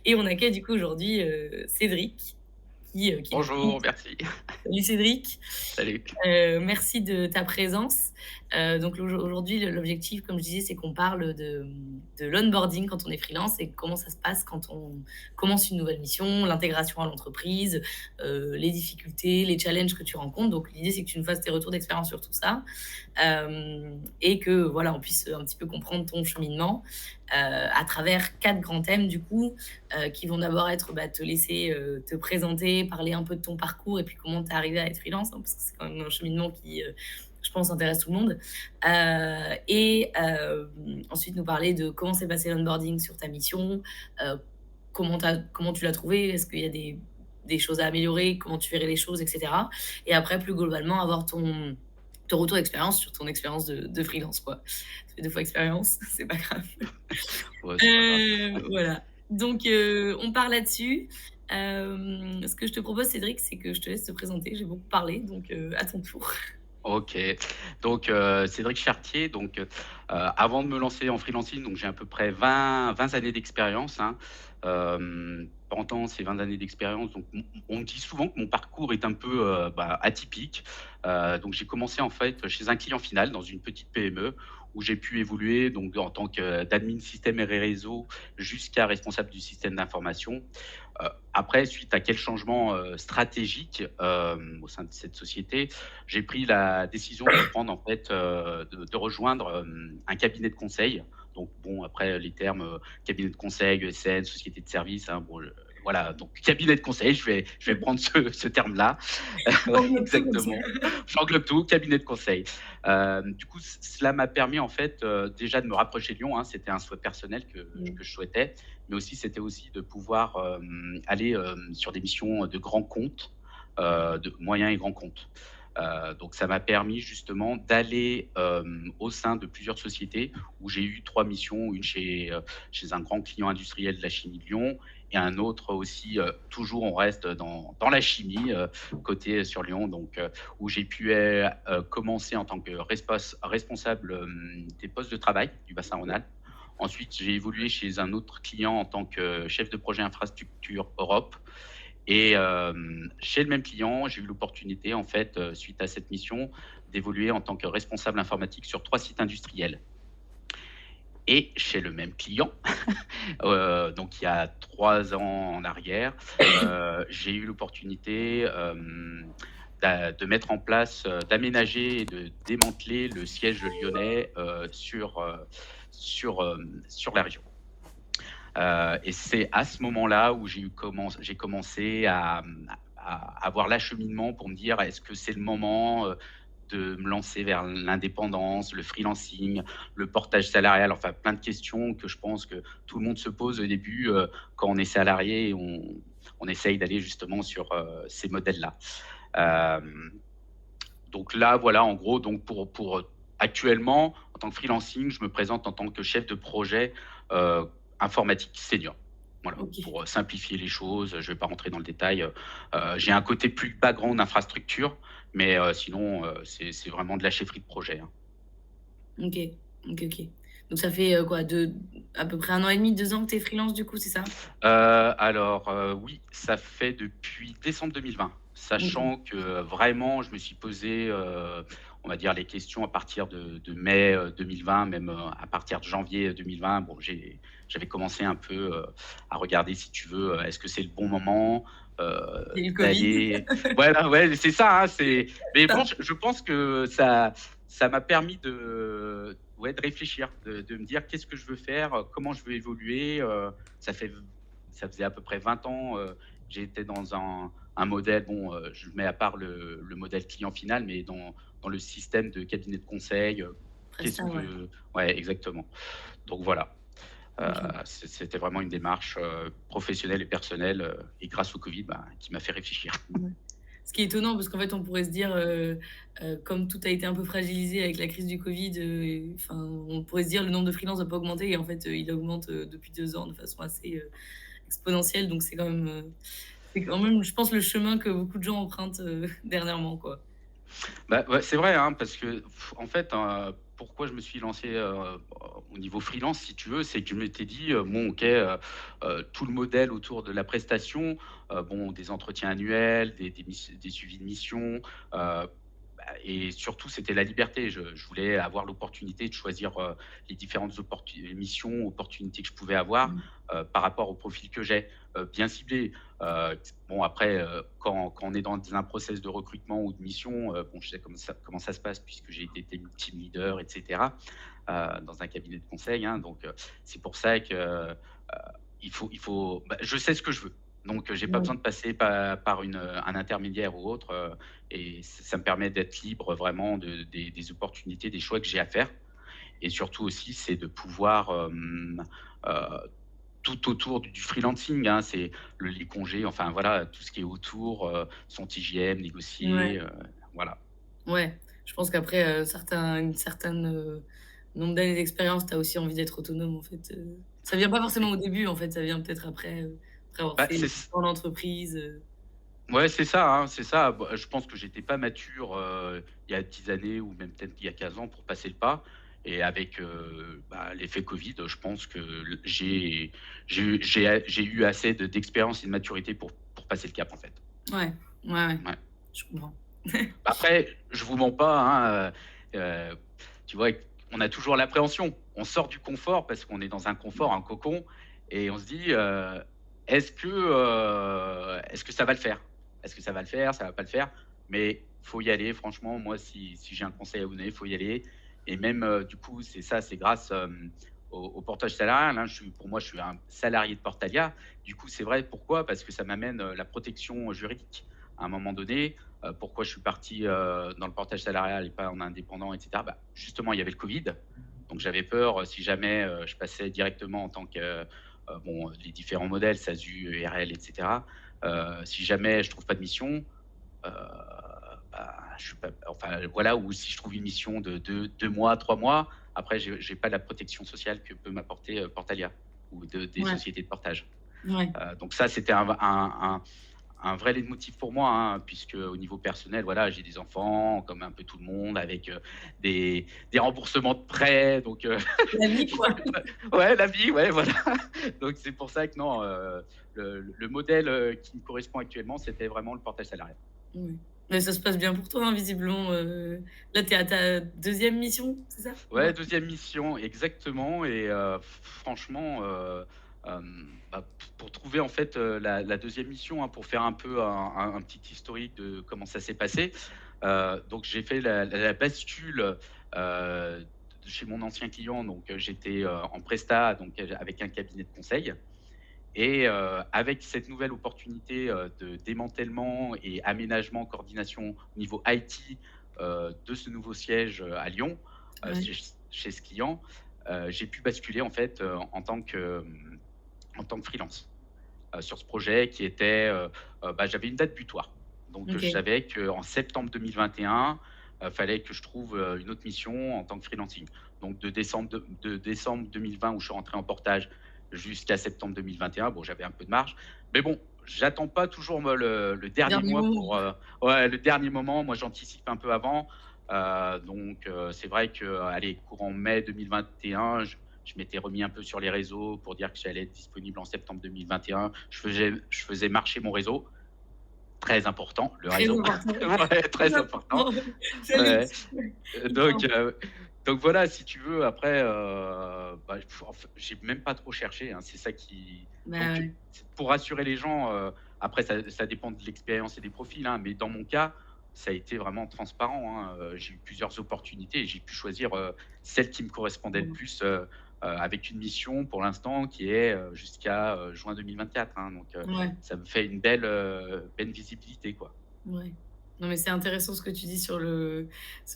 Et on accueille du coup aujourd'hui Cédric qui nous Bonjour, merci. Salut Cédric. Salut. Merci de ta présence. Donc aujourd'hui, l'objectif, comme je disais, c'est qu'on parle de l'onboarding quand on est freelance et comment ça se passe quand on commence une nouvelle mission, l'intégration à l'entreprise, les difficultés, les challenges que tu rencontres. Donc l'idée, c'est que tu nous fasses tes retours d'expérience sur tout ça, et que voilà, on puisse un petit peu comprendre ton cheminement à travers 4 grands thèmes du coup, qui vont d'abord être, te laisser, te présenter, parler un peu de ton parcours et puis comment tu es arrivé à être freelance, hein, parce que c'est quand même un cheminement qui, je pense, intéresse tout le monde. Ensuite nous parler de comment s'est passé l'onboarding sur ta mission, comment tu l'as trouvé? Est-ce qu'il y a des choses à améliorer? Comment tu verrais les choses, et cetera? Et après, plus globalement, avoir ton retour d'expérience sur ton expérience de freelance, quoi. Ça fait 2 fois expérience, c'est pas grave. Ouais, c'est pas grave. Voilà. Donc, on part là-dessus. Ce que je te propose, Cédric, c'est que je te laisse te présenter. J'ai beaucoup parlé, donc, à ton tour. OK. Donc, Cédric Chartier, donc, avant de me lancer en freelancing, donc j'ai à peu près 20 années d'expérience, hein. Pendant ces 20 années d'expérience, donc on me dit souvent que mon parcours est un peu, atypique. Donc j'ai commencé en fait chez un client final dans une petite PME où j'ai pu évoluer donc en tant que d'admin système et réseau jusqu'à responsable du système d'information. Après, suite à quel changement, stratégique, au sein de cette société, j'ai pris la décision de reprendre en fait, de rejoindre, un cabinet de conseil. Donc bon, après les termes, cabinet de conseil, ESN, société de service, hein, bon, voilà, donc cabinet de conseil, je vais prendre ce terme-là. Ouais, Englobe tout comme ça. exactement. J'englobe tout, cabinet de conseil. Du coup, cela m'a permis en fait, déjà de me rapprocher de Lyon, hein, c'était un souhait personnel Mmh. que je souhaitais, mais aussi c'était aussi de pouvoir, aller, sur des missions de grands comptes, de moyens et grands comptes. Donc ça m'a permis justement d'aller, au sein de plusieurs sociétés où j'ai eu 3 missions, une chez un grand client industriel de la chimie de Lyon et un autre aussi, toujours on reste dans la chimie, côté sur Lyon, donc où j'ai pu, commencer en tant que responsable, des postes de travail du bassin rhônal. Ensuite, j'ai évolué chez un autre client en tant que chef de projet infrastructure Europe et chez le même client, j'ai eu l'opportunité en fait, suite à cette mission, d'évoluer en tant que responsable informatique sur 3 sites industriels. Et chez le même client, donc il y a 3 ans en arrière, j'ai eu l'opportunité, de mettre en place, d'aménager et de démanteler le siège lyonnais, sur la région. Et c'est à ce moment-là où j'ai commencé à avoir l'acheminement pour me dire: «Est-ce que c'est le moment, de me lancer vers l'indépendance, le freelancing, le portage salarial?» Enfin, plein de questions que je pense que tout le monde se pose au début, quand on est salarié et on essaye d'aller justement sur, ces modèles-là. Hem, donc là, voilà, en gros, donc actuellement, en tant que freelancing, je me présente en tant que chef de projet, heu, informatique senior. Voilà, OK. pour, simplifier les choses, je ne vais pas rentrer dans le détail, j'ai un côté plus background infrastructure, mais sinon, c'est vraiment de la chefferie de projet, hein. OK. OK, OK. Donc ça fait, quoi, à peu près 1 an et demi, 2 ans que tu es freelance du coup, c'est ça? Alors, oui, ça fait depuis décembre 2020, OK. sachant que vraiment je me suis posé, on va dire les questions à partir de mai, 2020, même, à partir de janvier, 2020. Bon, j'avais commencé un peu, à regarder si tu veux, est-ce que c'est le bon moment, Il y a eu le Covid. d'aller voilà, ouais, c'est ça, hein, mais Ça. bon, je pense que ça m'a permis de ouais, de réfléchir, de me dire: «Qu'est-ce que je veux faire? Comment je veux évoluer?» Ça fait ça faisait à peu près 20 ans, que j'étais dans un modèle, bon, je mets à part le modèle client final, mais dans le système de cabinet de conseil, qu'est-ce Prestat, ouais. que ouais, exactement. Donc voilà, OK. c'était vraiment une démarche, professionnelle et personnelle, et grâce au covid, qui m'a fait réfléchir. Ouais. Ce qui est étonnant parce qu'en fait, on pourrait se dire, comme tout a été un peu fragilisé avec la crise du Covid, enfin, on pourrait se dire: «Le nombre de freelance va pas augmenter» et en fait, il augmente, depuis 2 ans de façon assez, exponentielle donc c'est quand même, je pense, le chemin que beaucoup de gens empruntent, dernièrement, quoi. Bah, ouais, c'est vrai, hein, parce que en fait, pourquoi je me suis lancé, au niveau freelance, si tu veux, c'est que je m'étais dit, «Bon, OK, tout le modèle autour de la prestation, bon, des entretiens annuels, des suivis de mission, et surtout, c'était la liberté. Je voulais avoir l'opportunité de choisir, les différentes missions, opportunités que je pouvais avoir, Mmh. par rapport au profil que j'ai, bien ciblé. Bon après, quand on est dans un process de recrutement ou de mission, bon, je sais comment ça se passe puisque j'ai été team leader et cetera, dans un cabinet de conseil, hein. Donc, c'est pour ça que, je sais ce que je veux. Donc, j'ai pas Ouais. besoin de passer par un intermédiaire ou autre, et ça me permet d'être libre vraiment des opportunités, des choix que j'ai à faire. Et surtout aussi, c'est de pouvoir, heu, tout autour du freelancing, hein, c'est les congés, enfin voilà, tout ce qui est autour, son TJM Ouais. négocié, voilà. Ouais. Je pense qu'après, une certaine, nombre d'années d'expérience, tu as aussi envie d'être autonome, en fait, ça vient pas forcément au début, en fait, ça vient peut-être après, après avoir Bah, fait dans l'entreprise, ouais, c'est ça, hein, c'est ça. Bah, je pense que j'étais pas mature, il y a 10 années ou même peut-être il y a 15 ans pour passer le pas, et avec, bah, l'effet covid, je pense que j'ai eu assez d'expérience et de maturité pour passer le cap, en fait. Ouais, ouais, ouais, Ouais. je comprends. Bah, après, je vous mens pas, hein, tu vois, on a toujours l'appréhension. On sort du confort parce qu'on est dans un confort, un cocon, et on se dit, est-ce que ça va le faire? Est-ce que ça va le faire? Ça va pas le faire? Mais faut y aller, franchement, moi, si j'ai un conseil à vous donner, faut y aller. Et même, du coup, c'est grâce, au portage salarial, hein. Pour moi, je suis un salarié de Portalia. Du coup, c'est vrai, pourquoi? Parce que ça m'amène, la protection juridique. À un moment donné, pourquoi je suis parti, dans le portage salarial et pas en indépendant et cetera? Bah, justement, il y avait le covid, donc j'avais peur, si jamais, je passais directement en tant que, bon, les différents modèles, SASU, ERL et cetera, si jamais je trouve pas de mission, heu, bah, je suis pas, enfin, voilà, ou si je trouve une mission de 2 mois, 3 mois, après j'ai pas la protection sociale que peut m'apporter, Portalia ou des Ouais, sociétés de portage. ouais. Donc ça, c'était un vrai leitmotiv pour moi, hein, puisque au niveau personnel, voilà, j'ai des enfants, comme un peu tout le monde, avec, des remboursements de prêts, donc, La vie, quoi. ouais, la vie, ouais, voilà. Donc c'est pour ça que non, le modèle, qui me correspond actuellement, c'était vraiment le portage salarial. Ouais. Mais ça se passe bien pour toi, hein, visiblement, là, tu es à ta deuxième mission, c'est ça? Ouais, deuxième mission, exactement, et franchement, bah, pour trouver en fait, la 2e mission, hein, pour faire un peu un petit historique de comment ça s'est passé. Donc j'ai fait la bascule, chez mon ancien client, donc j'étais, en prestat, donc avec un cabinet de conseil, et avec cette nouvelle opportunité, de démantèlement et aménagement, coordination au niveau IT, de ce nouveau siège, à Lyon, Ouais, chez ce client, j'ai pu basculer en fait, en tant que freelance, sur ce projet qui était, bah, j'avais une date butoir. Donc, je OK. savais qu'en septembre 2021, fallait que je trouve, une autre mission en tant que freelancing. Donc de décembre 2020 où je suis rentré en portage jusqu'à septembre 2021, bon, j'avais un peu de marge. Mais bon, j'attends pas toujours moi le dernier Dernier mois moment. pour, ouais, le dernier moment. Moi, j'anticipe un peu avant. Donc, c'est vrai que, allez, courant mai 2021, je m'étais remis un peu sur les réseaux pour dire que j'allais être disponible en septembre 2021. Je faisais marcher mon réseau, très important, le Très réseau. important. Ouais, Très très important. important. J'allais Ouais. dire, ouais, hyper Donc, important. voilà, si tu veux, après, bah, j'ai même pas trop cherché, hein, c'est ça qui, Bah, donc, ouais. pour rassurer les gens, après ça dépend de l'expérience et des profils, hein, mais dans mon cas, ça a été vraiment transparent, hein, j'ai eu plusieurs opportunités et j'ai pu choisir, celle qui me correspondait le Bon, plus, avec une mission pour l'instant qui est, jusqu'à, juin 2024, hein, donc, ouais. ça me fait une belle visibilité, quoi. Ouais. Non, mais c'est intéressant ce que tu dis sur le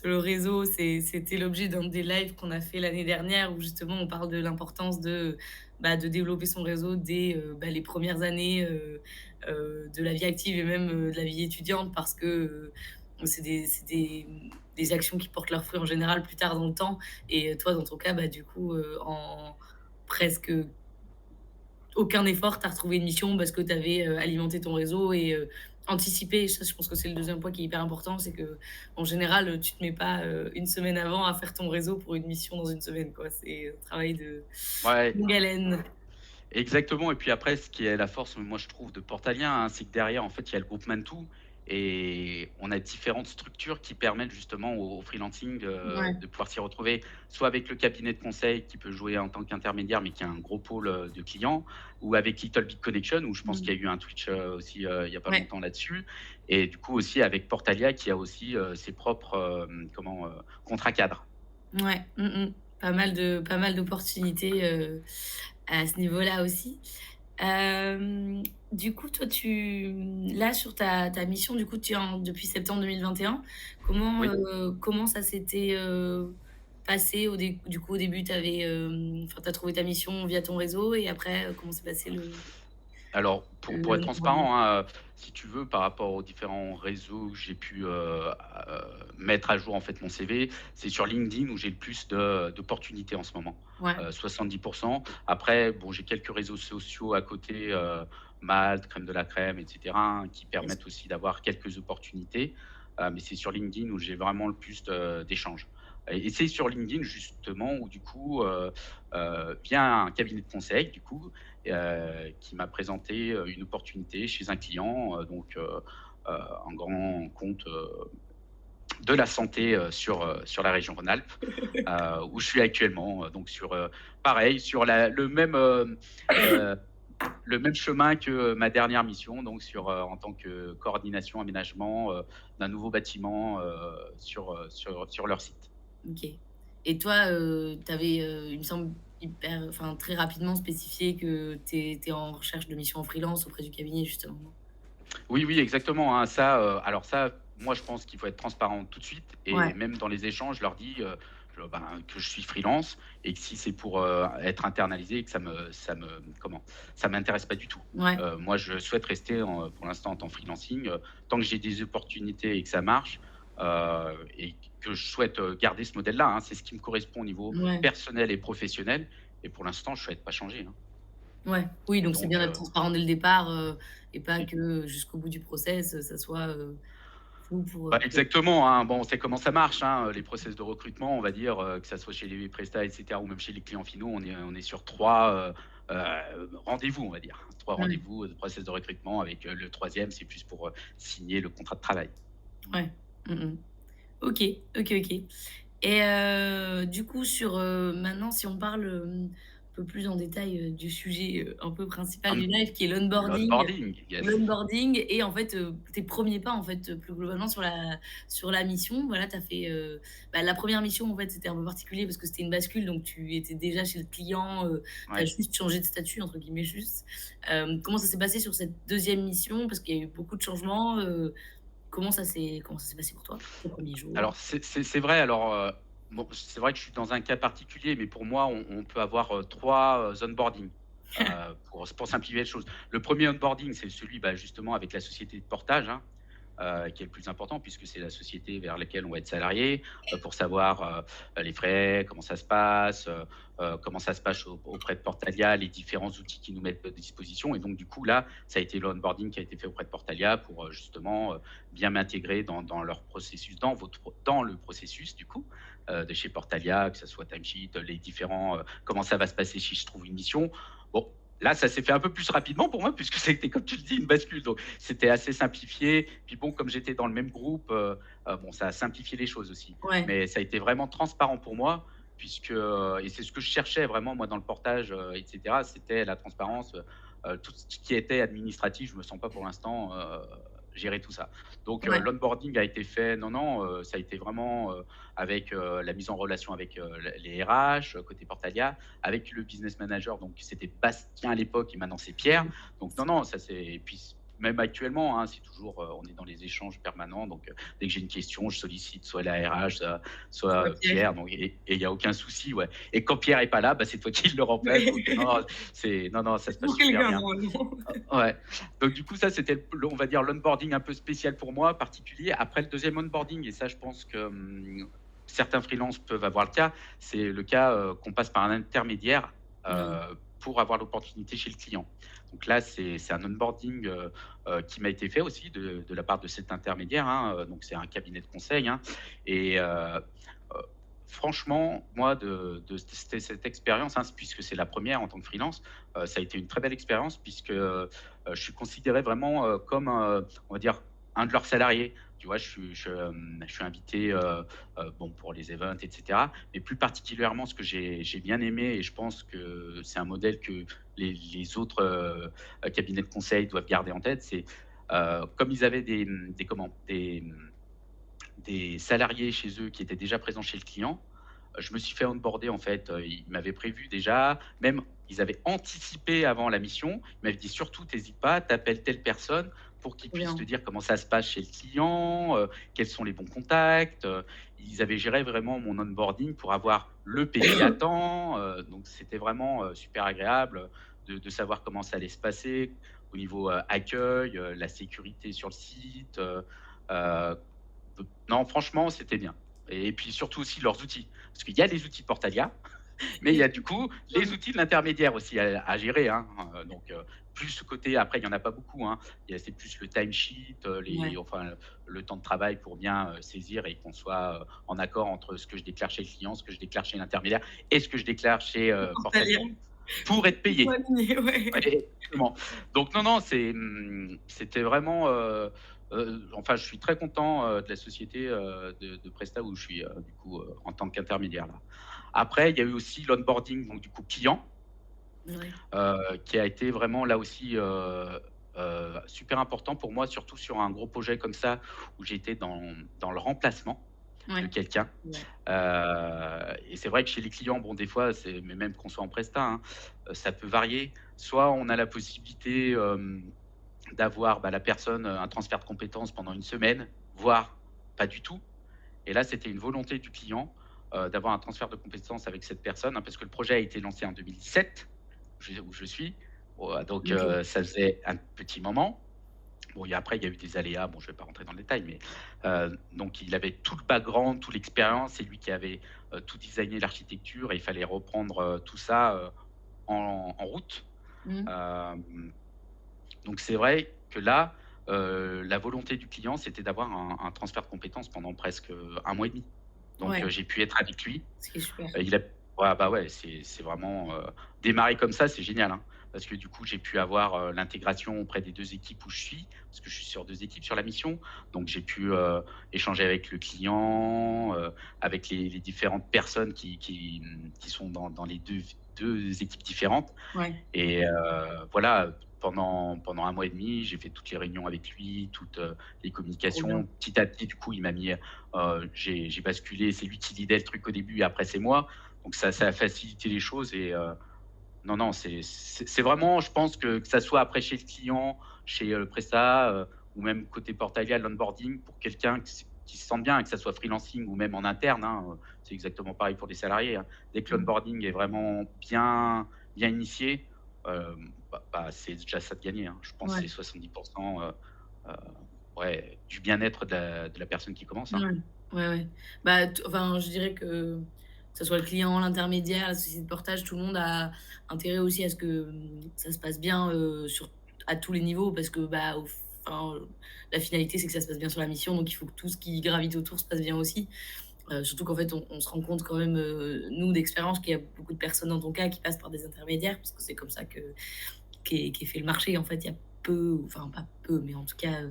réseau. C'était l'objet d'un des lives qu'on a fait l'année dernière où justement on parle de l'importance de, bah, de développer son réseau dès, bah, les premières années, de la vie active et même, de la vie étudiante parce que, des actions qui portent leurs fruits en général plus tard dans le temps et toi, dans ton cas, bah, du coup, en presque aucun effort, tu as retrouvé une mission parce que tu avais, alimenté ton réseau et Anticiper, ça, je pense que c'est le deuxième point qui est hyper important, c'est qu'en général, tu te mets pas, 1 semaine avant à faire ton réseau pour une mission dans une semaine, quoi. C'est un travail de Ouais. longue haleine. Exactement et puis après ce qui est la force, moi je trouve de Portalia, hein, c'est que derrière en fait il y a le groupe Mantou et on a différentes structures qui permettent justement au freelancing Ouais. de pouvoir s'y retrouver, soit avec le cabinet de conseil qui peut jouer en tant qu'intermédiaire mais qui a un gros pôle, de clients ou avec Little Big Connection où je pense Mmh. qu'il y a eu un Twitch, aussi, il y a pas Ouais. longtemps là-dessus et du coup aussi avec Portalia qui a aussi, ses propres, contrats cadres. Ouais. Mmh mh. Pas mal d'opportunités, à ce niveau-là aussi. Hem, du coup, toi, là, sur ta mission, du coup, tu es en depuis septembre 2021. Oui. Comment ça s'était, passé du coup, au début, tu avais, enfin, tu as trouvé ta mission via ton réseau et après, comment s'est passé Alors, pour être l'onboarding? transparent, hein, si tu veux, par rapport aux différents réseaux que j'ai pu, mettre à jour, en fait, mon CV, c'est sur LinkedIn où j'ai le plus d'opportunités en ce moment, Ouais. 70. Après, bon, j'ai quelques réseaux sociaux à côté, Malte, Crème de la Crème et cetera, hein, qui Yes. permettent aussi d'avoir quelques opportunités, mais c'est sur LinkedIn où j'ai vraiment le plus d'échanges et c'est sur LinkedIn, justement, où du coup, via un cabinet de conseil, du coup, qui m'a présenté une opportunité chez un client, un grand compte de la santé sur la région Rhône-Alpes, où je suis actuellement. Donc sur pareil, sur euh, le même chemin que ma dernière mission, donc en tant que coordination aménagement d'un nouveau bâtiment sur leur site. OK. Et toi, tu avais, il me semble, très rapidement spécifié que tu étais en recherche de mission en freelance auprès du cabinet, justement, non? Oui, oui, exactement, hein. Ça, alors ça, moi, je pense qu'il faut être transparent tout de suite Ouais. et même dans les échanges, je leur dis, que je suis freelance et que si c'est pour, être internalisé, que ça m'intéresse pas du tout. Ouais. Moi, je souhaite rester pour l'instant en tant que freelancing, tant que j'ai des opportunités et que ça marche, et que je souhaite, garder ce modèle-là, hein. C'est ce qui me correspond au niveau Ouais. personnel et professionnel et pour l'instant, je souhaite pas changer, hein. Ouais. Oui, donc c'est bien Donc d'être transparent dès le départ, et pas que jusqu'au bout du process, ça soit, flou Bah, pour exactement, hein. Bon, on sait comment ça marche, hein, les process de recrutement, on va dire, que ça soit chez les prestats et cetera ou même chez les clients finaux, on est sur 3 rendez-vous, on va dire. 3 ouais. rendez-vous de process de recrutement avec, le troisième, c'est plus pour, signer le contrat de travail. Ouais. Mmh mh. OK, OK, OK. Et du coup maintenant si on parle, un peu plus en détail, du sujet, un peu principal du Hum, live qui est l'onboarding. l'onboarding, yes. L'onboarding et en fait, tes premiers pas, en fait, plus globalement sur la mission. Voilà, tu as fait, la première mission, en fait, c'était un peu particulier parce que c'était une bascule, donc tu étais déjà chez le client, tu as Ouais. juste «changé de statut» entre guillemets juste. Comment ça s'est passé sur cette deuxième mission? Parce qu'il y a eu beaucoup de changements, comment ça s'est passé pour toi, tes premiers jours? Alors c'est vrai, alors, bon, c'est vrai que je suis dans un cas particulier, mais pour moi, on peut avoir, 3, onboarding, pour simplifier les choses. Le premier onboarding, c'est celui, bah, justement avec la société de portage, hein, qui est le plus important puisque c'est la société vers laquelle on va être salarié, pour savoir, les frais, comment ça se passe, comment ça se passe auprès de Portalia, les différents outils qu'ils nous mettent à disposition et donc du coup là, ça a été l'onboarding qui a été fait auprès de Portalia pour, justement, bien m'intégrer dans leur processus, dans le processus du coup, de chez Portalia, que ça soit timesheet, les différents, comment ça va se passer si je trouve une mission. Bon, là, ça s'est fait un peu plus rapidement pour moi puisque c'était, comme tu le dis, une bascule. Donc, c'était assez simplifié. Puis bon, comme j'étais dans le même groupe, bon, ça a simplifié les choses aussi. Ouais. Mais ça a été vraiment transparent pour moi puisque, et c'est ce que je cherchais vraiment moi dans le portage, et cetera, c'était la transparence, tout ce qui était administratif, je me sens pas pour l'instant, gérer tout ça. Donc, Ouais. l'onboarding a été fait non, non, ça a été vraiment, avec, la mise en relation avec, les RH, côté Portalia, avec le business manager, donc c'était Bastien à l'époque et maintenant c'est Pierre. Donc non, non, ça c'est et puis même actuellement, hein, c'est toujours, on est dans les échanges permanents, donc dès que j'ai une question, je sollicite soit la RH, soit, Soit Pierre. Pierre, donc et il y a aucun souci, ouais et quand Pierre est pas là, bah, c'est toi qui le remplace, donc non, non, ça C'est se passe toujours super quelqu'un bien. normalement. Ouais, donc du coup, ça, c'était on va dire l'onboarding un peu spécial pour moi, particulier. Après le deuxième onboarding et ça, je pense que, certains freelances peuvent avoir le cas, c'est le cas, qu'on passe par un intermédiaire, Ouais. pour avoir l'opportunité chez le client. Donc là, c'est un onboarding qui m'a été fait aussi de la part de cet intermédiaire, hein, donc c'est un cabinet de conseil, hein, et franchement, moi, cette expérience, hein, puisque c'est la première en tant que freelance, ça a été une très belle expérience puisque je suis considéré vraiment comme, on va dire, un de leurs salariés. Tu vois, je suis invité bon, pour les events, etc. Mais plus particulièrement, ce que j'ai bien aimé, et je pense que c'est un modèle que les autres cabinets de conseil doivent garder en tête, c'est comme ils avaient des salariés chez eux qui étaient déjà présents chez le client. Je me suis fait onboarder en fait, ils m'avaient prévu déjà, même ils avaient anticipé avant la mission. Ils m'avaient dit: «Surtout tu pas, tu appelles telle personne pour qu'il Trop puisse te bien. dire comment ça se passe chez le client, quels sont les bons contacts», ils avaient géré vraiment mon onboarding pour avoir le PJ à temps, donc c'était vraiment, super agréable, de savoir comment ça allait se passer au niveau, accueil, la sécurité sur le site, heu non, franchement, c'était bien. Et puis surtout aussi leurs outils. Parce qu'il y a les outils de Portalia, mais il y a du coup les outils de l'intermédiaire aussi à gérer, hein. Donc, plus ce côté, après, il y en a pas beaucoup, hein. C'est plus le timesheet, Ouais. enfin, le temps de travail pour bien saisir et qu'on soit en accord entre ce que je déclare chez le client, ce que je déclare chez l'intermédiaire et ce que je déclare chez Portalia Portalia. pour être Faut payé. aligner, ouais. Ouais, exactement. Donc non, non, c'était vraiment, enfin, je suis très content, de la société, de Presta où je suis, du coup, en tant qu'intermédiaire là. Après, il y a eu aussi l'onboarding, donc du coup client, Ouais. qui a été vraiment là aussi, super important pour moi, surtout sur un gros projet comme ça où j'étais dans le remplacement de Ouais. quelqu'un. Ouais. Et c'est vrai que chez les clients, bon, des fois, mais même qu'on soit en presta, hein, ça peut varier. Soit on a la possibilité d'avoir bah, la personne, un transfert de compétences pendant une semaine, voire pas du tout. Et là, c'était une volonté du client d'avoir un transfert de compétences avec cette personne, hein, parce que le projet a été lancé en 2007, où je suis. Donc, OK. ça faisait un petit moment. Bon, après, il y a eu des aléas, bon, je ne vais pas rentrer dans le détail, mais donc il avait tout le background, toute l'expérience, c'est lui qui avait tout designé l'architecture et il fallait reprendre tout ça en route. Mmh. Hem, donc c'est vrai que là, la volonté du client, c'était d'avoir un transfert de compétences pendant presque 1 mois et demi. Donc Ouais, j'ai pu être avec lui. ce qui est super. Il a Ouais, bah, ouais, c'est vraiment, démarrer comme ça, c'est génial, hein. Parce que du coup, j'ai pu avoir, l'intégration auprès des 2 équipes où je suis, parce que je suis sur 2 équipes sur la mission. Donc j'ai pu, échanger avec le client, avec les différentes personnes qui sont dans les deux équipes différentes. Ouais. Et voilà, pendant 1 mois et demi, j'ai fait toutes les réunions avec lui, toutes, les Trop bien. communications. Petit à petit, du coup, il m'a mis, j'ai basculé, c'est lui qui leadait le truc au début et après c'est moi. Donc ça a facilité les choses et non, non, c'est vraiment, je pense que ça soit après chez le client, chez, le prestat, ou même côté Portalia, l'onboarding pour quelqu'un qui se sent bien, que ça soit freelancing ou même en interne, hein, c'est exactement pareil pour les salariés, hein. Dès que Mmh. l'onboarding est vraiment bien initié, bah, c'est déjà ça de gagner, hein. Je pense que Ouais. c'est 70 heu, ouais, du bien-être de la personne qui commence, hein. Ouais. Ouais, ouais. Bah, enfin, je dirais que ça soit le client, l'intermédiaire, la société de portage, tout le monde a intérêt aussi à ce que, ça se passe bien, à tous les niveaux parce que, bah, enfin, la finalité, c'est que ça se passe bien sur la mission, donc il faut que tout ce qui gravite autour se passe bien aussi. Surtout qu'en fait, on se rend compte quand même, nous, d'expérience, qu'il y a beaucoup de personnes dans ton cas qui passent par des intermédiaires parce que c'est comme ça qu'est fait le marché. En fait, il y a peu, enfin pas peu, mais en tout cas,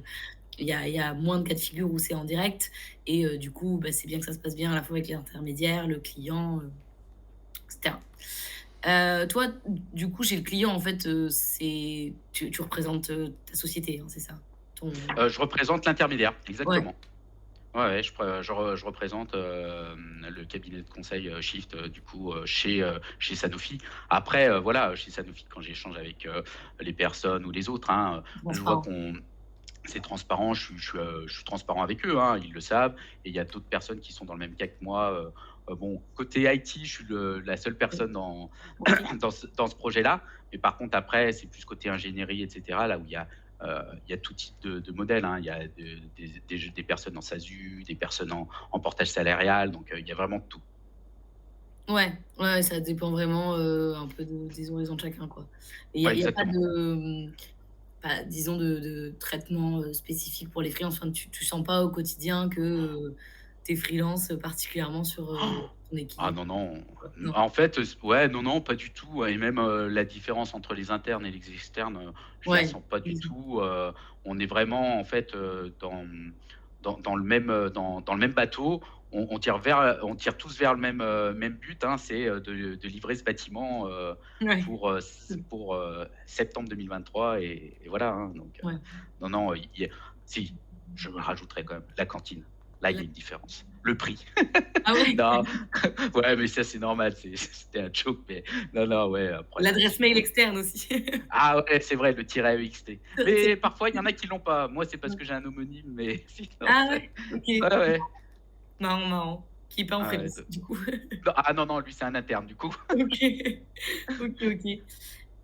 il y a moins de cas de figure où c'est en direct et du coup, bah, c'est bien que ça se passe bien à la fois avec l'intermédiaire, le client, et cetera. Toi, du coup, chez le client, en fait, c'est tu représentes, ta société, hein, c'est ça? Ton Je représente l'intermédiaire, Ouais, exactement. Ouais, ouais, je représente, le cabinet de conseil, Shift, du coup, chez Sanofi. Après, voilà, chez Sanofi, quand j'échange avec, les personnes ou les autres, hein, je vois transparent. qu'on c'est transparent, je suis transparent avec eux, hein, ils le savent et il y a d'autres personnes qui sont dans le même cas que moi, bon, côté IT, je suis la seule personne OK. dans ce projet-là, mais par contre après, c'est plus côté ingénierie et cetera, là où il y a tout type de modèles, hein. Il y a des personnes en SASU, des personnes en portage salarial, donc il y a vraiment de tout. Ouais, ouais, ça dépend vraiment, un peu des horizons de chacun, quoi. Et Ouais, il y a pas exactement. de, bah, disons de traitement, spécifique pour les freelances? Enfin, tu sens pas au quotidien que, tu es freelance, particulièrement sur, ton Ah équipe, non, non, quoi? Non? en fait, ouais, non, non, pas du tout, et même, la différence entre les internes et les externes, je la Ouais. sens pas du Mmh. tout, on est vraiment en fait, dans le même, dans le même bateau. On tire tous vers le même but, hein, c'est, de livrer ce bâtiment, Ouais. Cool. pour, septembre 2023, et voilà, hein, donc Ouais. non, non, il y a si, je me rajouterais quand même la cantine. Là, il y a Ouais. une différence. Le prix. Ah ouais? Non, ouais, mais ça, c'est normal, c'était un joke, mais non, non, ouais, après L'adresse mail sinon, externe aussi. ah ouais, c'est vrai, le tiret EXT. C'est Mais parfois, il y en a qui l'ont pas. Moi, c'est parce Ouais. que j'ai un homonyme, mais sinon, Ah ouais? OK. ouais, ouais. Marrant, marrant. Qui est pas en Ah ouais, freelance, du coup. non, ah non, non, lui, c'est un interne, du coup. OK. OK, OK.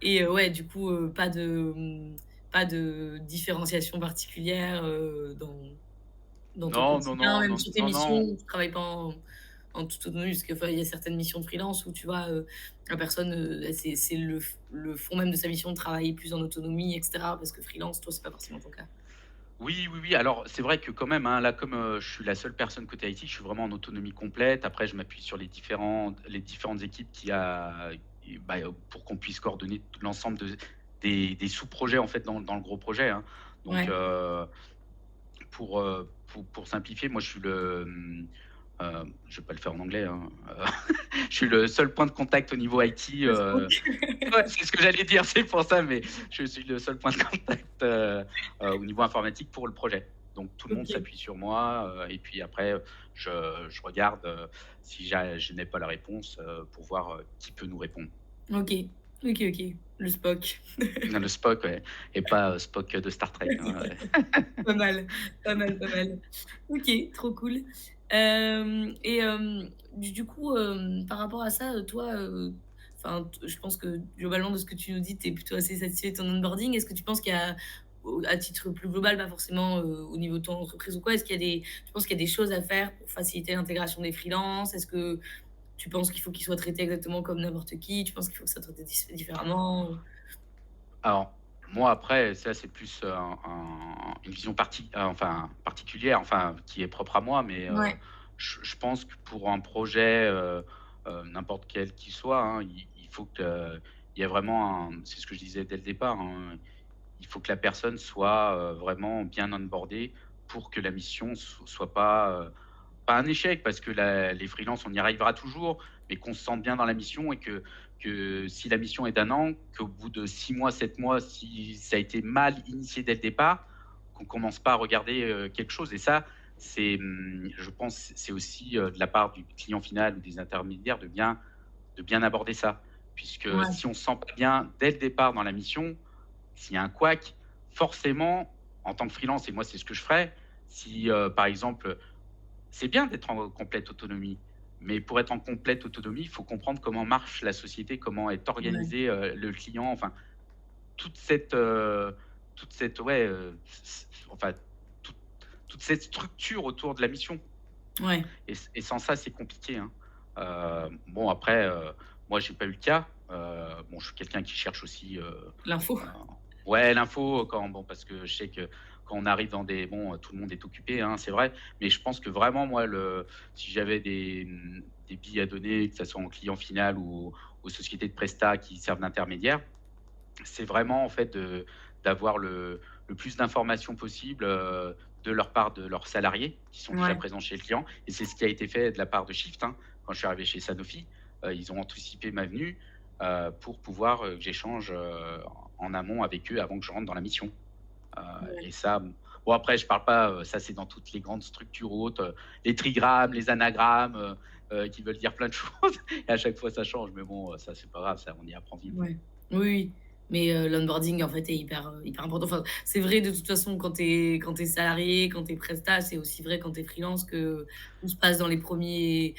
Et ouais, du coup, pas de différenciation particulière, dans ton Non, non, quotidien, non, même non, sur tes non, missions, non. tu travailles pas en toute autonomie? Parce que, enfin, il y a certaines missions de freelance où, tu vois, la personne, c'est le fond même de sa mission de travailler plus en autonomie et cetera, parce que freelance, toi, c'est pas forcément ton cas. Oui, oui, oui. Alors, c'est vrai que quand même, hein, là, comme, je suis la seule personne côté IT, je suis vraiment en autonomie complète. Après, je m'appuie sur les différentes équipes bah, pour qu'on puisse coordonner l'ensemble des sous-projets, en fait, dans le gros projet, hein. Donc, Ouais. pour simplifier, moi, je suis je vais pas le faire en anglais, hein, je suis le seul point de contact au niveau IT, Le spoke. ouais, c'est ce que j'allais dire, c'est pour ça, mais je suis le seul point de contact, au niveau informatique pour le projet. Donc tout le monde OK. s'appuie sur moi, et puis après, je je regarde, si je n'ai pas la réponse, pour voir, qui peut nous répondre. OK. OK, OK. Le Spock. Le Spock, ouais, et pas, Spock de Star Trek, hein, ouais. Pas mal, pas mal, pas mal. OK, trop cool. Et du coup, par rapport à ça, toi, enfin, je pense que globalement de ce que tu nous dis, tu es plutôt assez satisfait de ton onboarding. Est-ce que tu penses qu'il y a, à titre plus global, pas forcément, au niveau de ton entreprise ou quoi, est-ce qu'il y a tu penses qu'il y a des choses à faire pour faciliter l'intégration des freelances? Est-ce que tu penses qu'il faut qu'ils soient traités exactement comme n'importe qui? Tu penses qu'il faut que ça soit traité différemment? Alors, moi, après, ça, c'est plus, une vision enfin, particulière, enfin, qui est propre à moi, mais, Ouais, je pense que pour un projet, n'importe quel qu'il soit, hein, il faut qu'il y ait vraiment c'est ce que je disais dès le départ, hein, il faut que la personne soit, vraiment bien onboardée pour que la mission soit pas un échec, parce que les freelances, on y arrivera toujours, mais qu'on se sente bien dans la mission, et que si la mission est d'un an, qu'au bout de 6 mois, 7 mois, si ça a été mal initié dès le départ, qu'on commence pas à regarder, quelque chose. Et ça, je pense, c'est aussi, de la part du client final ou des intermédiaires de bien aborder ça. Puisque ouais, si on se sent pas bien dès le départ dans la mission, s'il y a un couac, forcément, en tant que freelance, et moi, c'est ce que je ferais, si, par exemple, c'est bien d'être en complète autonomie, mais pour être en complète autonomie, il faut comprendre comment marche la société, comment est ouais, organisé, le client, enfin toute cette, ouais, enfin toute cette structure autour de la mission, ouais. et sans ça, c'est compliqué, hein. Bon, après, moi, j'ai pas eu le cas. Bon, je suis quelqu'un qui cherche aussi, L'info? Heu, ouais, l'info, parce que je sais que quand on arrive dans tout le monde est occupé, hein, c'est vrai. Mais je pense que vraiment, moi, si j'avais des billes à donner, que ça soit en client final ou aux sociétés de prestat qui servent d'intermédiaire, c'est vraiment, en fait, d'avoir le plus d'informations possible, de leur part, de leurs salariés qui sont déjà Ouais. présents chez le client, et c'est ce qui a été fait de la part de Shift, hein. Quand je suis arrivé chez Sanofi, ils ont anticipé ma venue, pour pouvoir, que j'échange, en amont avec eux avant que je rentre dans la mission. Et Ouais. ça, bon, après, je parle pas, ça, c'est dans toutes les grandes structures hautes, les trigrammes, les anagrammes, qui veulent dire plein de choses, et à chaque fois ça change, mais bon, ça, c'est pas grave, ça, on y apprend vite. Ouais. Oui, oui. Mais l'onboarding, en fait, est hyper important. Enfin, c'est vrai de toute façon quand tu es salarié, quand tu es prestat, c'est aussi vrai quand tu es freelance que tout se passe dans les premiers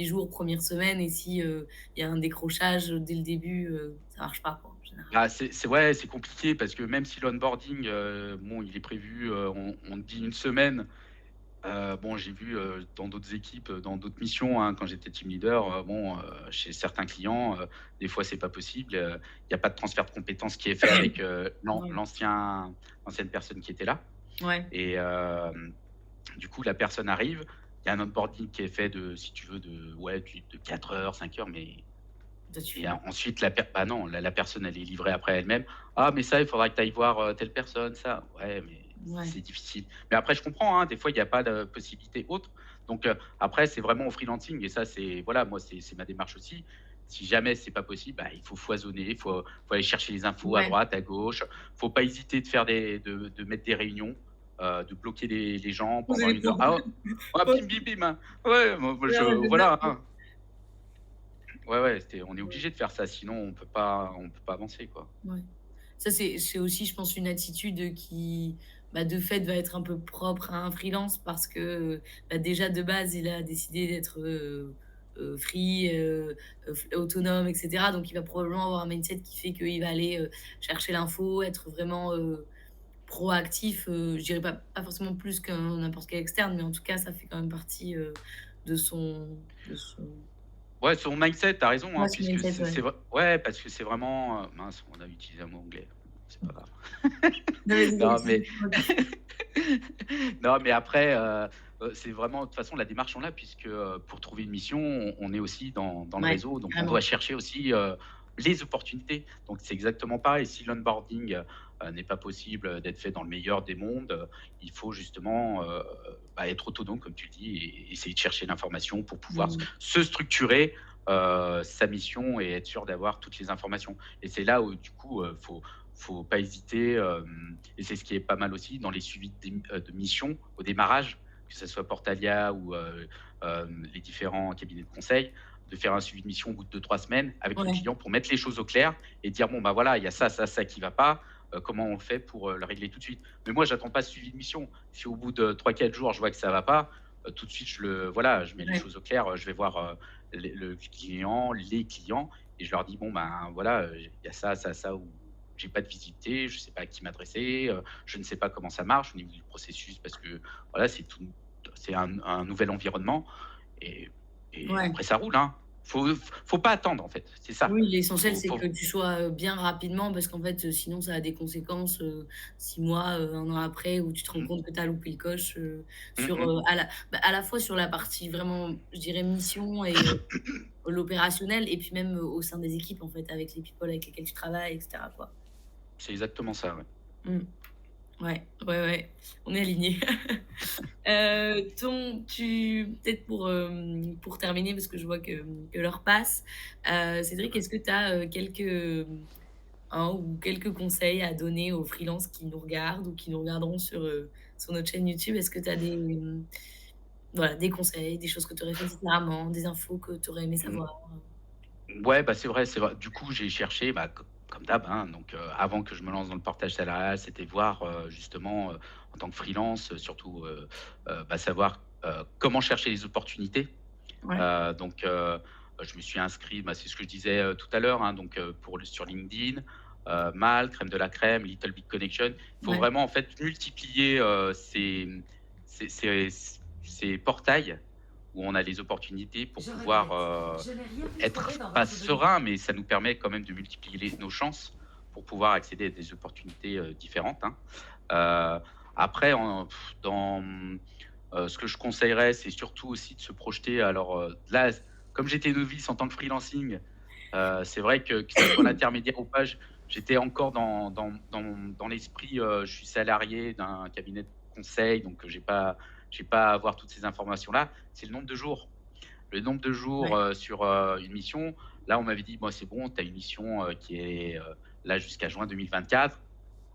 jours, premières semaines et si, il y a un décrochage dès le début, ça marche pas, quoi, en général. Ah, ouais, c'est compliqué parce que même si l'onboarding, bon, il est prévu, on dit une semaine, Bon, j'ai vu, dans d'autres équipes, dans d'autres missions, hein, quand j'étais team leader, bon, chez certains clients, des fois, c'est pas possible, il y a pas de transfert de compétences qui est fait avec, Ouais, l'ancienne personne qui était là ouais, et du coup, la personne arrive, il y a un onboarding qui est fait de si tu veux, de 4 heures, 5 heures, mais ça et suffit pas. ensuite bah, non, la personne, elle est livrée après elle-même. «Ah mais ça, il faudra que tu ailles voir, telle personne, ça». Ouais, mais Ouais, c'est difficile. Mais après je comprends, hein, des fois il y a pas de possibilité autre. Donc après c'est vraiment au freelancing et ça c'est voilà, moi c'est ma démarche aussi. Si jamais c'est pas possible, bah, il faut foisonner, il faut aller chercher les infos à ouais. droite, à gauche. Faut pas hésiter de faire de mettre des réunions, de bloquer les gens Poser pendant les 1 heure. problèmes. «Ah, ah, Ouais, bim, bim, bim, hein». Ouais, moi ouais, ouais, voilà, j'adore. hein. Ouais, ouais, on est obligé de faire ça, sinon on peut pas avancer, quoi. Ouais. Ça, c'est aussi, je pense, une attitude qui, bah, de fait, va être un peu propre à un freelance parce que, bah, déjà, de base, il a décidé d'être, free, autonome et cetera. Donc il va probablement avoir un mindset qui fait qu'il va aller, chercher l'info, être vraiment, proactif, je dirais pas forcément plus qu'un n'importe quel externe, mais en tout cas, ça fait quand même partie, de son Ouais, sur mon mindset, tu as raison, hein, ouais, son puisque mindset, c'est ouais. c'est vrai ouais, parce que c'est vraiment, mince, on a utilisé un mot anglais. C'est pas grave. Non, mais désolée, Non, c'est mais moi. non, mais après, c'est vraiment de toute façon la démarche on l'a puisque, pour trouver une mission, on est aussi dans le Ouais, réseau, donc on carrément. doit chercher aussi, les opportunités. Donc c'est exactement pareil, si l'onboarding, n'est pas possible, d'être fait dans le meilleur des mondes, il faut justement, bah, être autonome comme tu le dis et essayer de chercher l'information pour pouvoir Mmh. se structurer, sa mission et être sûr d'avoir toutes les informations. Et c'est là où du coup, faut pas hésiter, et c'est ce qui est pas mal aussi dans les suivis de missions au démarrage, que ce soit Portalia ou les différents cabinets de conseil, de faire un suivi de mission au bout de 2-3 semaines avec le Ouais. client pour mettre les choses au clair et dire bon bah voilà, il y a ça, ça, ça qui va pas. Comment on le fait pour le régler tout de suite. Mais moi, j'attends pas ce suivi de mission. Si au bout de 3-4 jours, je vois que ça va pas, tout de suite, voilà, je mets les Ouais. choses au clair. Je vais voir le client, les clients, et je leur dis bon ben voilà, il y a ça, ça, ça, ou j'ai pas de visibilité, je sais pas à qui m'adresser, je ne sais pas comment ça marche au niveau du processus parce que voilà, c'est un nouvel environnement et Ouais. après ça roule, hein. Faut pas attendre en fait, c'est ça. Oui, l'essentiel, Faut c'est que faut tu sois, bien rapidement parce qu'en fait, sinon ça a des conséquences, 6 mois, 1 an après où tu te rends mmh, compte que tu as loupé le coche, mmh sur, mh. à la fois sur la partie vraiment, je dirais mission et l'opérationnel et puis même, au sein des équipes en fait, avec les people avec lesquels tu travailles et cetera quoi. C'est exactement ça, ouais. Mmh. Ouais, ouais, ouais, on est alignés. Ton tu peut-être pour terminer parce que je vois que l'heure passe, Cédric, est-ce que tu as, quelques, un ou quelques conseils à donner aux freelances qui nous regardent ou qui nous regarderont sur notre chaîne YouTube? Est-ce que tu as des, voilà, des conseils, des choses que tu aurais fait différemment, des infos que tu aurais aimé Mmh. savoir? Ouais, bah, c'est vrai, c'est vrai. Du coup, j'ai cherché, bah, comme d'hab, hein, donc avant que je me lance dans le portage salarial, c'était voir, justement, en tant que freelance, surtout, bah, savoir, comment chercher les opportunités. Ouais, Donc je me suis inscrit, bah, c'est ce que je disais, tout à l'heure, hein, donc sur LinkedIn, Mal, Crème de la Crème, Little Big Connection. Il faut ouais. vraiment, en fait, multiplier, ces portails où on a les opportunités pour Je pouvoir, regrette. Je n'ai rien pu trouver être dans pas votre serein, document. mais ça nous permet quand même de multiplier nos chances pour pouvoir accéder à des opportunités, différentes, hein. Heu, après ce que je conseillerais, c'est surtout aussi de se projeter. Alors, là, comme j'étais novice en tant que freelancing, c'est vrai que ça soit l'intermédiaire ou pas, j'étais encore dans l'esprit, je suis salarié d'un cabinet de conseil, donc j'ai pas à avoir toutes ces informations-là. C'est le nombre de jours. Le nombre de jours, Ouais, sur, une mission. Là, on m'avait dit: «Moi, c'est bon, tu as une mission, qui est, là jusqu'à juin 2024».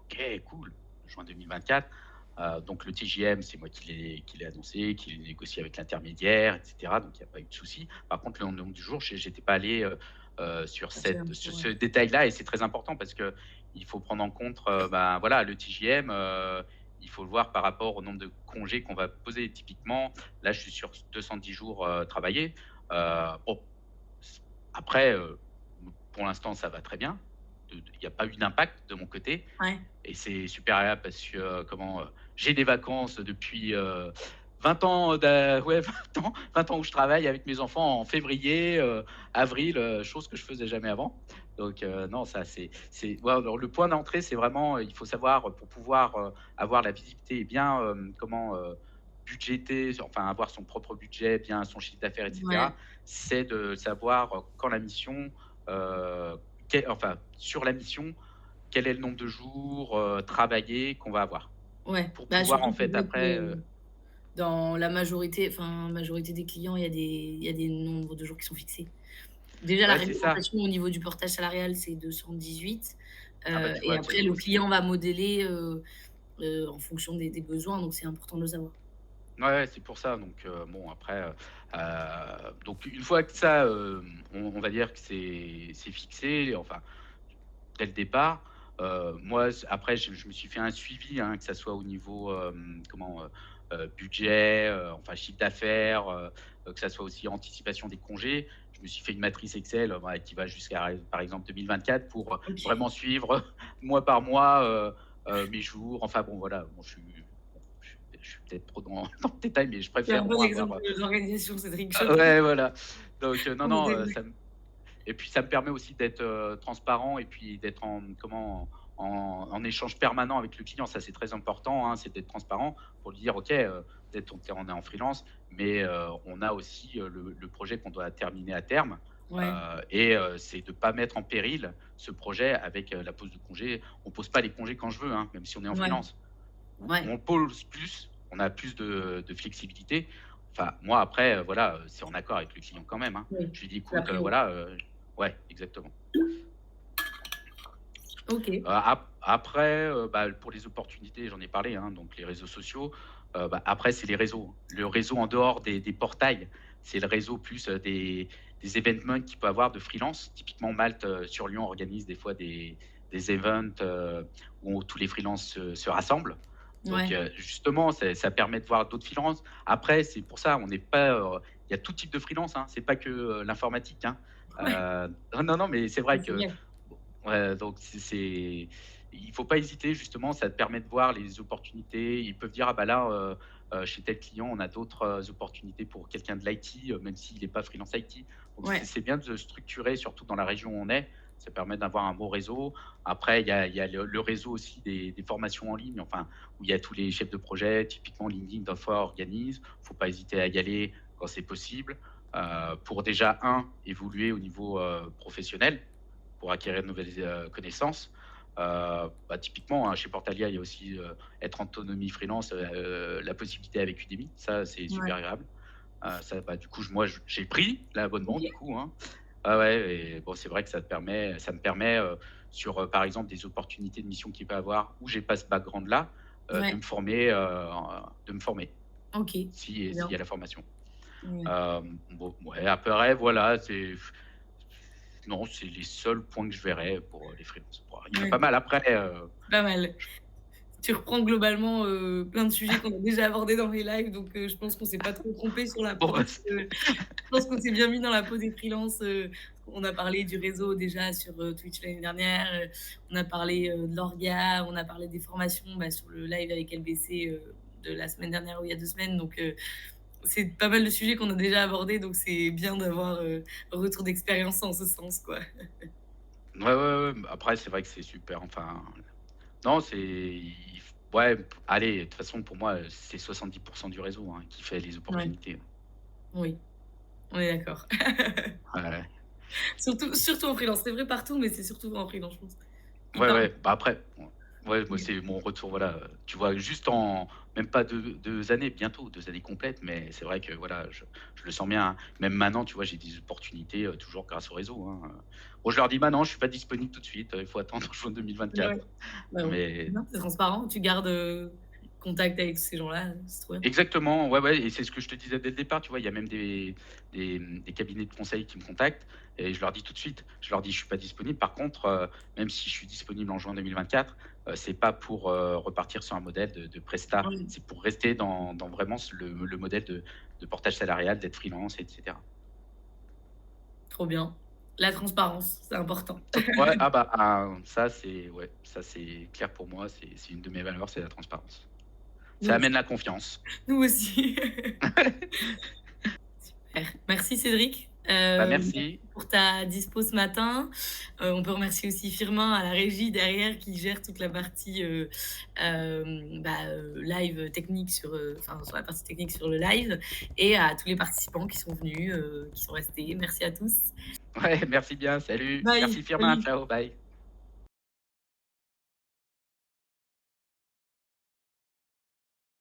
OK, cool, juin 2024. Donc le TJM, c'est moi qui l'ai annoncé, qui l'ai négocié avec l'intermédiaire, et cetera, donc il y a pas eu de souci. Par contre, le nombre de jours, j'étais pas allé, sur ça c'est un peu, sur ouais. ce détail-là, et c'est très important parce que il faut prendre en compte, ben, voilà, le TJM, il faut le voir par rapport au nombre de congés qu'on va poser. Typiquement, là, je suis sur 210 jours, travaillés. Bon, c après, pour l'instant, ça va très bien. Il y a pas eu d'impact de mon côté Ouais, et c'est super agréable parce que, j'ai des vacances depuis, 20 ans, ouais, 20 ans où je travaille avec mes enfants en février, avril, chose que je faisais jamais avant. Donc non, ça c'est ouais, alors le point d'entrée, c'est vraiment, il faut savoir, pour pouvoir, avoir la visibilité et bien, budgéter, enfin avoir son propre budget, bien son chiffre d'affaires et Ouais, cetera, c'est de savoir, quand la mission, enfin sur la mission, quel est le nombre de jours, travaillés qu'on va avoir. ouais. Pour Bah, pouvoir en surtout qu'on fait voit après, que dans la majorité, enfin, majorité des clients, il y a des nombres de jours qui sont fixés. Déjà, la ouais, c'est ça. réglementation au niveau du portage salarial, c'est 218, Ah bah, tu et vois, tu après le aussi, client va modeler, en fonction des besoins, donc c'est important de le savoir. ouais, ouais, c'est pour ça donc bon après, donc une fois que ça, on va dire que c'est fixé, enfin, dès le départ, moi après je me suis fait un suivi, hein, que ça soit au niveau, budget, enfin chiffre d'affaires, que ça soit aussi anticipation des congés. Je me suis fait une matrice Excel, bah, qui va jusqu'à par exemple 2024 pour, OK. vraiment suivre mois par mois, mes jours. Enfin bon voilà, bon je suis peut-être trop dans dans le détail, mais je C'est un préfère bon moi exemple avoir, d'organisation, Cédric, je trouve. ouais voilà. Donc non, On est non, d'accord. et puis ça me permet aussi d'être, transparent et puis d'être en échange permanent avec le client. Ça, c'est très important, hein, c'est d'être transparent pour lui dire: «OK, peut-être on est en freelance, mais on a aussi, le projet qu'on doit terminer à terme, Ouais, et c'est de ne pas mettre en péril ce projet avec, la pose de congé». On pose pas les congés quand je veux, hein, même si on est en ouais, freelance. ouais. On pose plus, on a plus de flexibilité. Enfin, moi après, voilà, c'est en accord avec le client quand même, hein. Oui, Je lui dis: c'est la «Écoute, priorité. voilà, ouais, exactement. OK. Après, bah, pour les opportunités, j'en ai parlé, hein, donc les réseaux sociaux, bah, après c'est les réseaux. Le réseau en dehors des portails, c'est le réseau plus, des events qu'il peut avoir de freelance. Typiquement Malte, sur Lyon organise des fois des events, où tous les freelances se rassemblent. Donc Ouais, justement, ça permet de voir d'autres freelances. Après, c'est pour ça, on n'est pas, il y a tout type de freelance, hein, c'est pas que, l'informatique, hein. ouais, Non, non, mais c'est vrai c'est que bien. bon, ouais, donc il faut pas hésiter justement, ça te permet de voir les opportunités. Ils peuvent dire: «Ah bah là, chez tel client, on a d'autres, opportunités pour quelqu'un de l'IT», même s'il est pas freelance IT. Donc Ouais, c'est bien de se structurer, surtout dans la région où on est. Ça permet d'avoir un beau réseau. Après, il y a le réseau aussi des formations en ligne, enfin, où il y a tous les chefs de projet. Typiquement, LinkedIn, des fois, organise. Faut pas hésiter à y aller quand c'est possible, pour déjà, évoluer au niveau, professionnel, pour acquérir de nouvelles, connaissances. Bah, typiquement, hein, chez Portalia, il y a aussi, être en autonomie freelance, la possibilité avec Udemy. Ça, c'est super ouais. agréable. Ça, bah, du coup, j'ai pris l'abonnement du OK. coup, hein. Ah ouais, et bon, c'est vrai que ça me permet, sur, par exemple, des opportunités de mission qu'il peut avoir où j'ai pas ce background-là, Ouais, de me former, OK. si Trop s'il y bien. a la formation. Ouais, Bon, ouais, après, voilà, non, c'est les seuls points que je verrais pour, les freelances. Bon, il y en a ouais, pas mal après, pas mal. je Tu reprends globalement, plein de sujets qu'on a déjà abordés dans les lives, donc je pense qu'on s'est pas trop trompé sur bon, l'approche, je pense qu'on s'est bien mis dans la peau des freelances, on a parlé du réseau déjà sur, Twitch l'année dernière, on a parlé, de l'orga, on a parlé des formations, bah, sur le live avec LBC, de la semaine dernière ou il y a 2 semaines, donc c'est pas mal de sujets qu'on a déjà abordés, donc c'est bien d'avoir, un retour d'expérience en ce sens, quoi. ouais, ouais, ouais, après, c'est vrai que c'est super, enfin, non, ouais, allez, de toute façon, pour moi, c'est 70 du réseau, hein, qui fait les Ouais, opportunités. oui, on est d'accord. Ouais. Surtout en freelance. C'est vrai partout, mais c'est surtout en freelance, je pense. Ouais, Hyper ouais, important. bah, après, ouais, moi, Ouais, c'est mon retour, voilà, tu vois? Juste en même pas 2 années, bientôt 2 années complètes, mais c'est vrai que, voilà, je le sens bien, hein. Même maintenant, tu vois, j'ai des opportunités, toujours grâce au réseau, hein. Bon, je leur dis: «Maintenant, je suis pas disponible tout de suite, il faut attendre juin ouais. 2024». Bah, ouais. Mais Non, c'est transparent, tu gardes, contact avec tous ces gens-là, c'est trop bien. exactement, ouais, ouais, et c'est ce que je te disais dès le départ, tu vois? Il y a même des cabinets de conseil qui me contactent et je leur dis tout de suite, je leur dis: «Je suis pas disponible». Par contre, même si je suis disponible en juin 2024, c'est pas pour, repartir sur un modèle de prestat. Oui, C'est pour rester dans vraiment le modèle de portage salarial, d'être freelance et cetera. trop bien. La transparence, c'est important. Ouais, ah bah, ça c'est ouais, ça c'est clair pour moi, c'est une de mes valeurs, c'est la transparence. Ça Donc amène la confiance. nous aussi. Super. Merci Cédric, Bah, merci merci. pour ta dispo ce matin. On peut remercier aussi Firmin à la régie derrière qui gère toute la partie, live technique enfin sur la partie technique sur le live et à tous les participants qui sont venus, qui sont restés. Merci à tous. Ouais, merci bien, salut. Bye, Merci Firmin, salut. ciao, bye.